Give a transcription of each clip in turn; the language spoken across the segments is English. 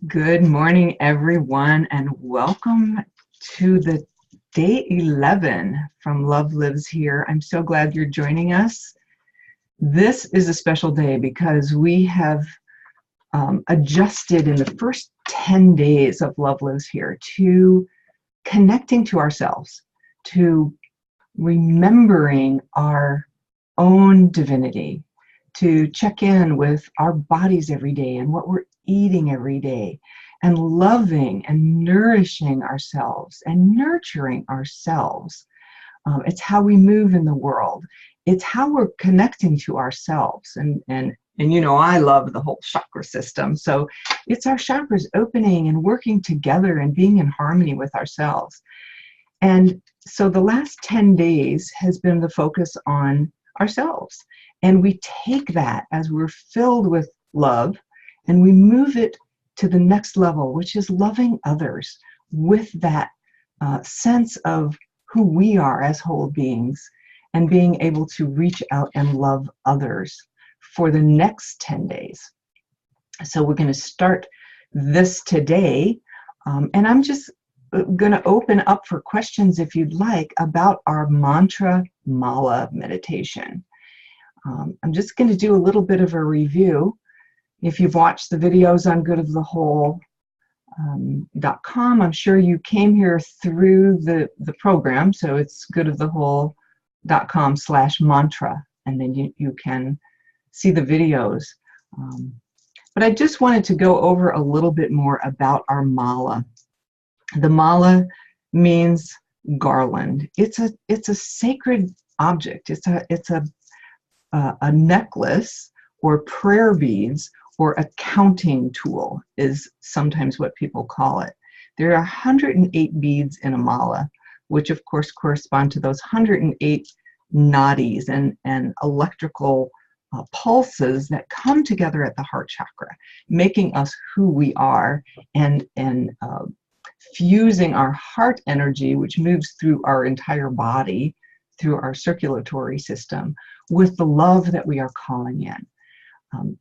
Good morning, everyone, and welcome to the day 11 from Love Lives Here. I'm so glad you're joining us. This is a special day because we have adjusted in the first 10 days of Love Lives Here to connecting to ourselves, to remembering our own divinity, to check in with our bodies every day and what we're eating every day, and loving and nourishing ourselves and nurturing ourselves. It's how we move in the world. It's how we're connecting to ourselves. And you know, I love the whole chakra system. So it's our chakras opening and working together and being in harmony with ourselves. And so the last 10 days has been the focus on ourselves. And we take that as we're filled with love and we move it to the next level, which is loving others with that sense of who we are as whole beings and being able to reach out and love others for the next 10 days. So we're going to start this today. And I'm just going to open up for questions, if you'd like, about our mantra mala meditation. I'm just going to do a little bit of a review. If you've watched the videos on goodofthewhole.com, I'm sure you came here through the program, so it's goodofthewhole.com/mantra, and then you can see the videos. But I just wanted to go over a little bit more about our mala. The mala means garland. It's a sacred object. It's a necklace or prayer beads or a counting tool is sometimes what people call it. There are 108 beads in a mala, which of course correspond to those 108 nadis and electrical pulses that come together at the heart chakra, making us who we are and fusing our heart energy, which moves through our entire body, through our circulatory system, with the love that we are calling in.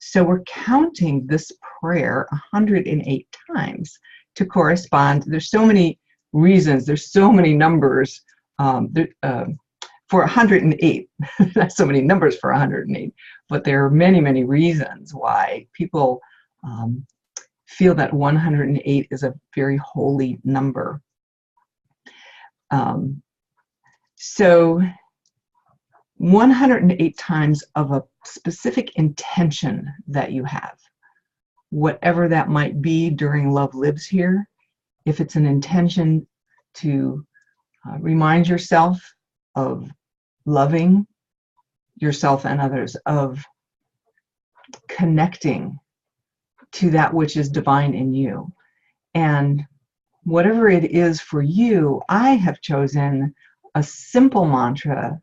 So we're counting this prayer 108 times to correspond. There's so many reasons, there's so many numbers for 108. Not so many numbers for 108, but there are many, many reasons why people feel that 108 is a very holy number. So 108 times of a specific intention that you have, whatever that might be during Love Lives Here. If it's an intention to remind yourself of loving yourself and others, of connecting to that which is divine in you. And whatever it is for you, I have chosen a simple mantra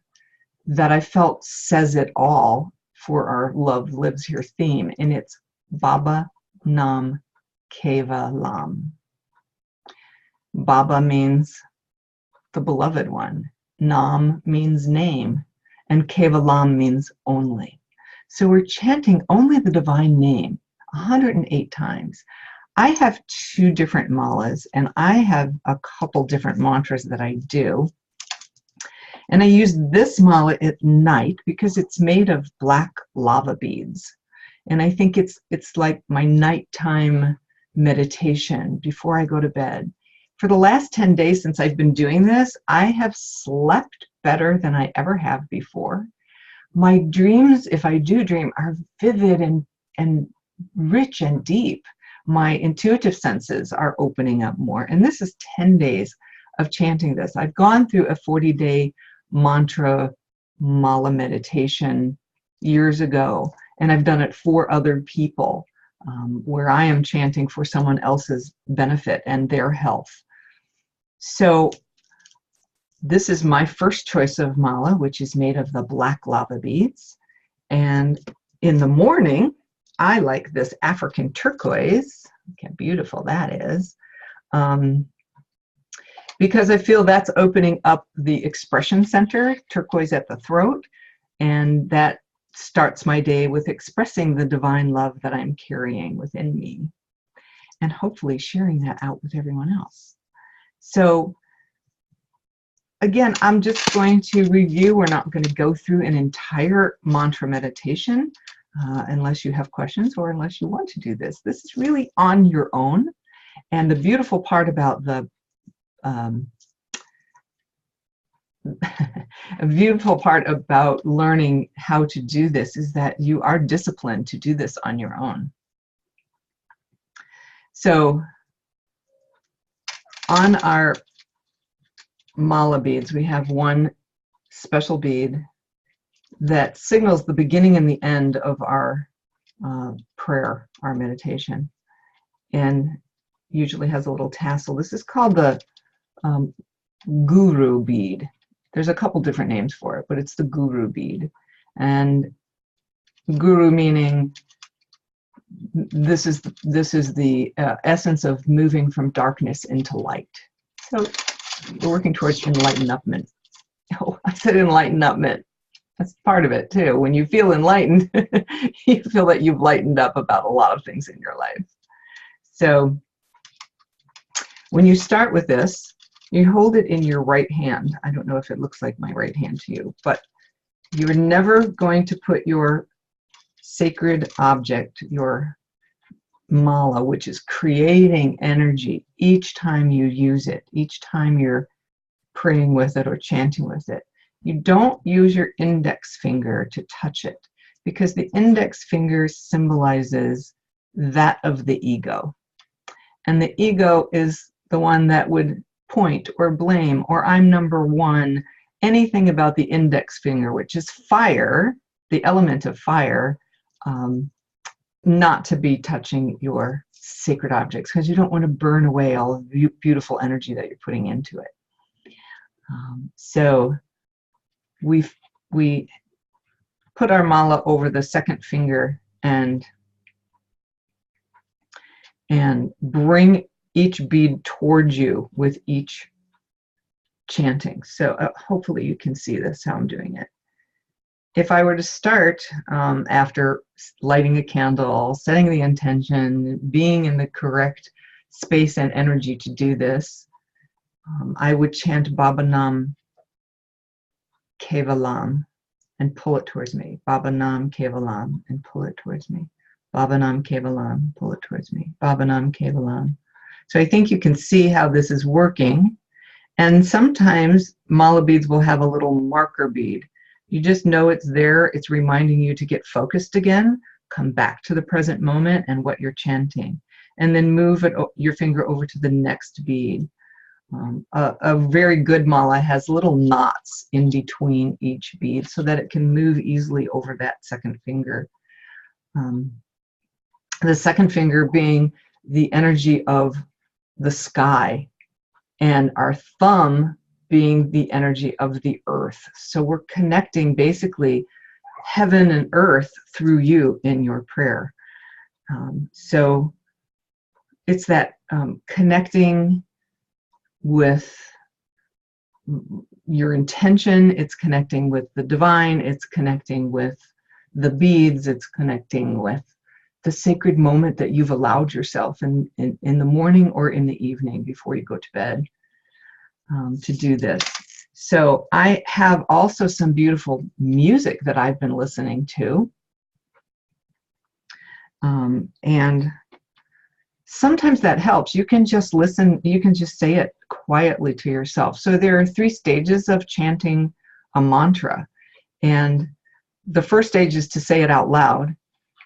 that I felt says it all for our Love Lives Here theme, and it's Baba Nam Keva Lam. Baba means the beloved one, Nam means name, and Keva Lam means only. So we're chanting only the divine name 108 times. I have 2 different malas, and I have a couple different mantras that I do. And I use this mala at night because it's made of black lava beads. And I think it's like my nighttime meditation before I go to bed. For the last 10 days since I've been doing this, I have slept better than I ever have before. My dreams, if I do dream, are vivid and rich and deep. My intuitive senses are opening up more. And this is 10 days of chanting this. I've gone through a 40-day mantra mala meditation years ago, and I've done it for other people where I am chanting for someone else's benefit and their health. So this is my first choice of mala, which is made of the black lava beads. And in the morning, I like this African turquoise. Look how beautiful that is. Because I feel that's opening up the expression center, turquoise at the throat, and that starts my day with expressing the divine love that I'm carrying within me. and hopefully sharing that out with everyone else. So again, I'm just going to review. We're not going to go through an entire mantra meditation unless you have questions or unless you want to do this. This is really on your own. And the beautiful part about the a beautiful part about learning how to do this is that you are disciplined to do this on your own. So on our mala beads, we have one special bead that signals the beginning and the end of our prayer, our meditation, and usually has a little tassel. This is called the guru bead. There's a couple different names for it, but it's the guru bead. And guru meaning this is the essence of moving from darkness into light. So we're working towards enlightenment. Oh, I said enlightenment. That's part of it too. When you feel enlightened, you feel that you've lightened up about a lot of things in your life. So when you start with this, you hold it in your right hand. I don't know if it looks like my right hand to you, but you're never going to put your sacred object, your mala, which is creating energy each time you use it, each time you're praying with it or chanting with it. You don't use your index finger to touch it because the index finger symbolizes that of the ego. And the ego is the one that would point or blame or I'm number one, anything about the index finger, which is fire, the element of fire, not to be touching your sacred objects because you don't want to burn away all of the beautiful energy that you're putting into it. So we put our mala over the second finger and bring each bead towards you with each chanting. So hopefully you can see this, how I'm doing it. If I were to start after lighting a candle, setting the intention, being in the correct space and energy to do this, I would chant Baba Nam Kevalam and pull it towards me. Baba Nam Kevalam and pull it towards me. Baba Nam Kevalam, pull it towards me. Baba Nam Kevalam. So I think you can see how this is working. And sometimes mala beads will have a little marker bead. You just know it's there. It's reminding you to get focused again, come back to the present moment and what you're chanting, and then move your finger over to the next bead. A very good mala has little knots in between each bead so that it can move easily over that second finger. The second finger being the energy of the sky, and our thumb being the energy of the earth. So we're connecting basically heaven and earth through you in your prayer. So it's that connecting with your intention, it's connecting with the divine, it's connecting with the beads, it's connecting with the sacred moment that you've allowed yourself in the morning or in the evening before you go to bed to do this. So I have also some beautiful music that I've been listening to. And sometimes that helps. You can just listen, you can just say it quietly to yourself. So there are 3 stages of chanting a mantra. And the first stage is to say it out loud.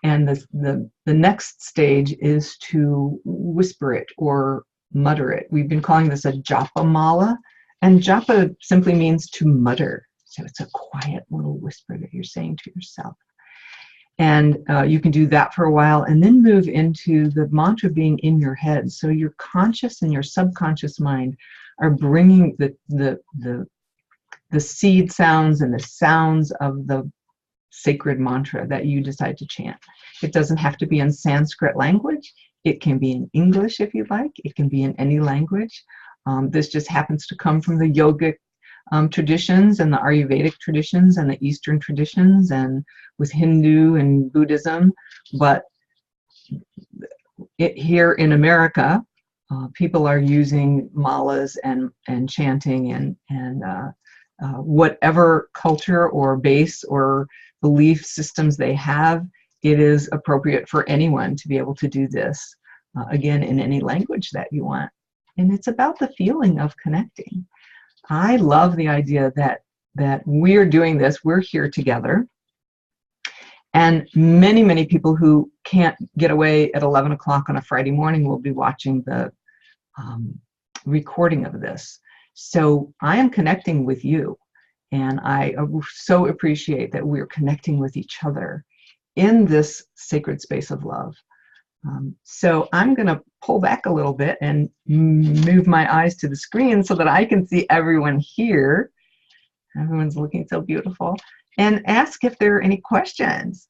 And the next stage is to whisper it or mutter it. We've been calling this a japa mala. And japa simply means to mutter. So it's a quiet little whisper that you're saying to yourself. And you can do that for a while and then move into the mantra being in your head. So your conscious and your subconscious mind are bringing the seed sounds and the sounds of the sacred mantra that you decide to chant. It doesn't have to be in Sanskrit language. It can be in English if you like. It can be in any language. This just happens to come from the yogic traditions and the Ayurvedic traditions and the Eastern traditions and with Hindu and Buddhism. But here in America, people are using malas and chanting and whatever culture or base or belief systems they have, it is appropriate for anyone to be able to do this, again, in any language that you want. And it's about the feeling of connecting. I love the idea that we're doing this, we're here together. And many, many people who can't get away at 11 o'clock on a Friday morning will be watching the recording of this. So I am connecting with you, and I so appreciate that we're connecting with each other in this sacred space of love. So I'm going to pull back a little bit and move my eyes to the screen so that I can see everyone here. Everyone's looking so beautiful. And ask if there are any questions.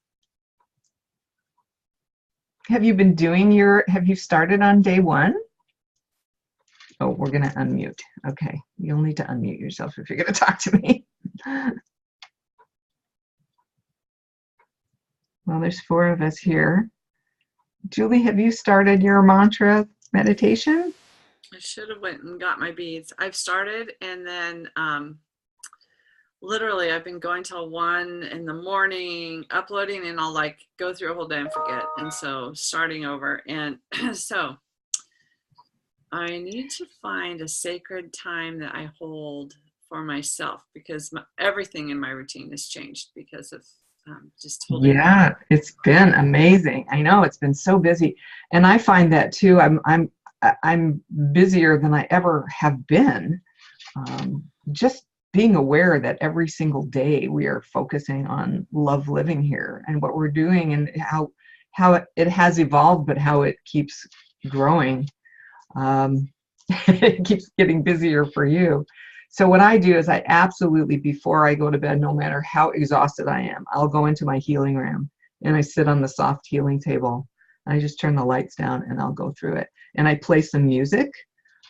Have you been doing have you started on day one? Oh, we're going to unmute. Okay, you'll need to unmute yourself if you're going to talk to me. Well, there's 4 of us here. Julie, have you started your mantra meditation? I should have went and got my beads. I've started, and then literally I've been going till 1 in the morning, uploading, and I'll like go through a whole day and forget. And so starting over. And so I need to find a sacred time that I hold for myself, because everything in my routine has changed because of just holding. Yeah, it's been amazing. I know it's been so busy, and I find that too. I'm busier than I ever have been. Just being aware that every single day we are focusing on love living here and what we're doing, and how it has evolved, but how it keeps growing. It keeps getting busier for you. So what I do is I absolutely, before I go to bed, no matter how exhausted I am, I'll go into my healing room and I sit on the soft healing table. I just turn the lights down and I'll go through it. And I play some music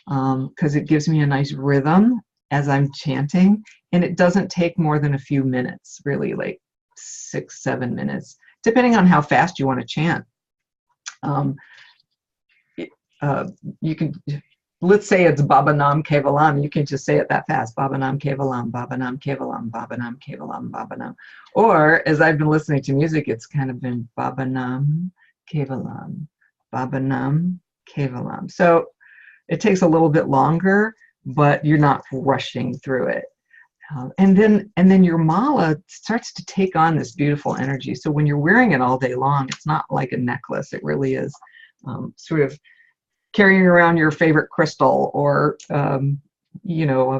because it gives me a nice rhythm as I'm chanting. And it doesn't take more than a few minutes, really, like 6-7 minutes, depending on how fast you want to chant. You can, let's say it's Baba Nam Kevalam, you can just say it that fast. Baba Nam Kevalam, Baba Nam Kevalam, Baba Nam Kevalam, Baba Nam. Or as I've been listening to music, it's kind of been Baba Nam Kevalam, Baba Nam Kevalam. So it takes a little bit longer, but you're not rushing through it. And then your mala starts to take on this beautiful energy. So when you're wearing it all day long, it's not like a necklace. It really is sort of carrying around your favorite crystal, or you know,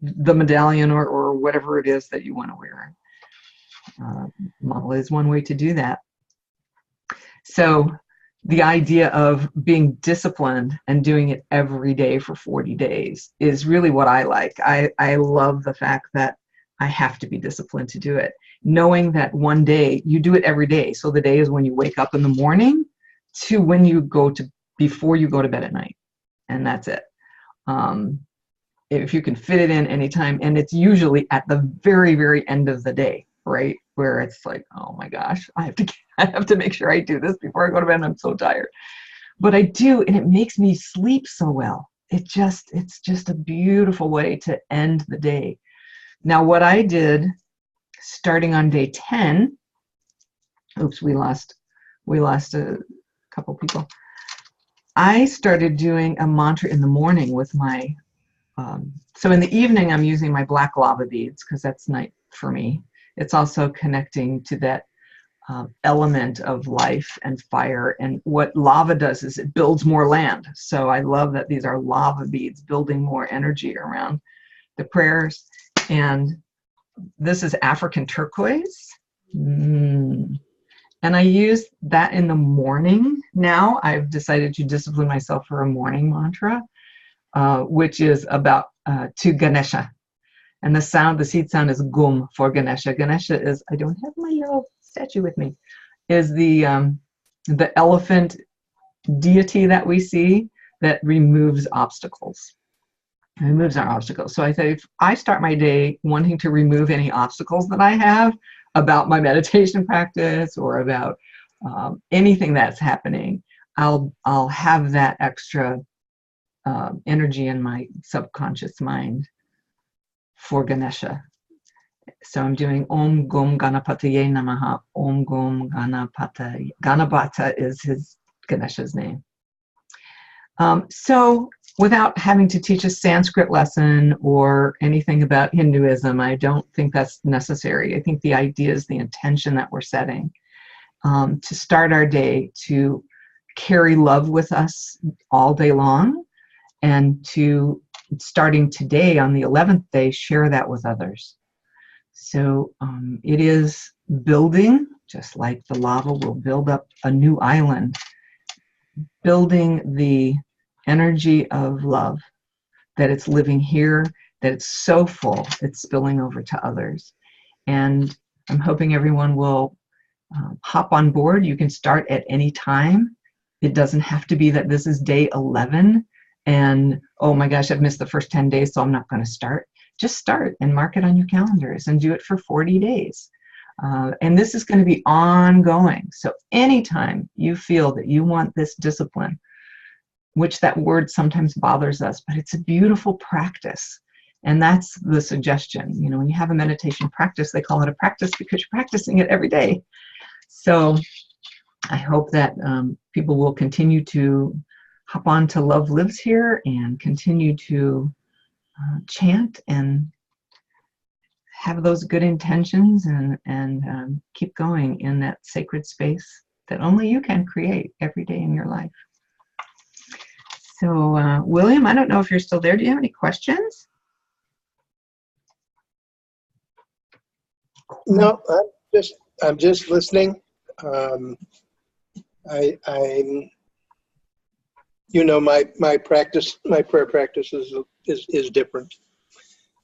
the medallion, or whatever it is that you want to wear. Mala is one way to do that. So the idea of being disciplined and doing it every day for 40 days is really what I like. I love the fact that I have to be disciplined to do it, knowing that one day you do it every day. So the day is when you wake up in the morning to when you go to, before you go to bed at night, and that's it. If you can fit it in anytime, and it's usually at the very, very end of the day, right? Where it's like, oh my gosh, I have to make sure I do this before I go to bed, and I'm so tired. But I do, and it makes me sleep so well. It's just a beautiful way to end the day. Now, what I did starting on day 10, oops, we lost a couple people. I started doing a mantra in the morning with my, so in the evening I'm using my black lava beads because that's night for me. It's also connecting to that element of life and fire. And what lava does is it builds more land. So I love that these are lava beads building more energy around the prayers. And this is African turquoise. And I use that in the morning. Now I've decided to discipline myself for a morning mantra, which is about to Ganesha. And the seed sound is gum for Ganesha. Ganesha is, I don't have my little statue with me, is the elephant deity that we see that removes obstacles. It removes our obstacles. So I say, if I start my day wanting to remove any obstacles that I have about my meditation practice or about anything that's happening, I'll have that extra energy in my subconscious mind for Ganesha. So I'm doing Om Gom Ganapataye Namaha. Om Gom Ganapataye. Ganapata is his Ganesha's name. So without having to teach a Sanskrit lesson or anything about Hinduism, I don't think that's necessary. I think the idea is the intention that we're setting to start our day, to carry love with us all day long, and to, starting today on the 11th day, share that with others. So it is building, just like the lava will build up a new island, building the energy of love, that it's living here, that it's so full, it's spilling over to others. And I'm hoping everyone will hop on board. You can start at any time. It doesn't have to be that this is day 11 and, oh my gosh, I've missed the first 10 days, so I'm not going to start. Just start and mark it on your calendars and do it for 40 days. And this is going to be ongoing. So anytime you feel that you want this discipline, which that word sometimes bothers us, but it's a beautiful practice. And that's the suggestion. You know, when you have a meditation practice, they call it a practice because you're practicing it every day. So I hope that people will continue to hop on to Love Lives Here and continue to chant and have those good intentions and keep going in that sacred space that only you can create every day in your life. So, William, I don't know if you're still there. Do you have any questions? No, I'm just listening. I'm, you know, my prayer practice is different,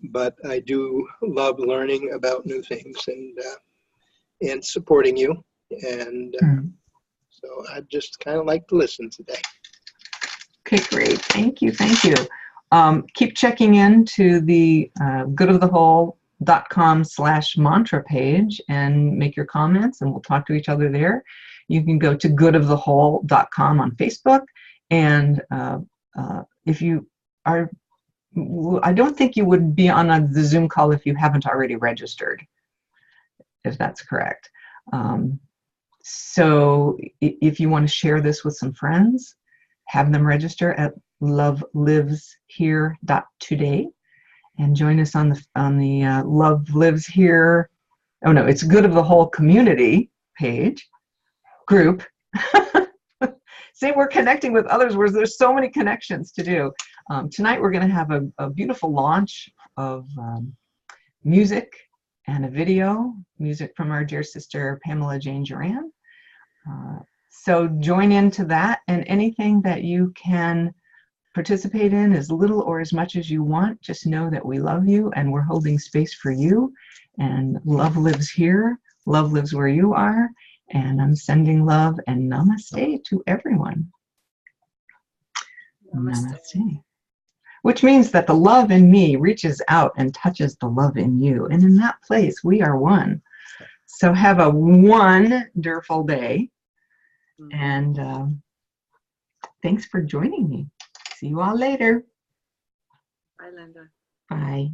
but I do love learning about new things and supporting you, and so I just kind of like to listen today. Okay, great. Thank you. Thank you. Keep checking into the goodofthewhole.com/mantra page and make your comments, and we'll talk to each other there. You can go to goodofthewhole.com on Facebook, and if you are, I don't think you would be on the Zoom call if you haven't already registered, if that's correct. So if you want to share this with some friends, have them register at loveliveshere.today and join us on the Love Lives Here. Oh no, it's Good of the Whole community page group. See, we're connecting with others where there's so many connections to do. Tonight we're going to have a beautiful launch of music and a video, music from our dear sister Pamela Jane Duran. So join into that, and anything that you can participate in, as little or as much as you want, just know that we love you and we're holding space for you, and love lives here, love lives where you are, and I'm sending love and namaste to everyone. Namaste. Which means that the love in me reaches out and touches the love in you, and in that place we are one. So have a wonderful day. And thanks for joining me. See you all later. Bye, Linda. Bye.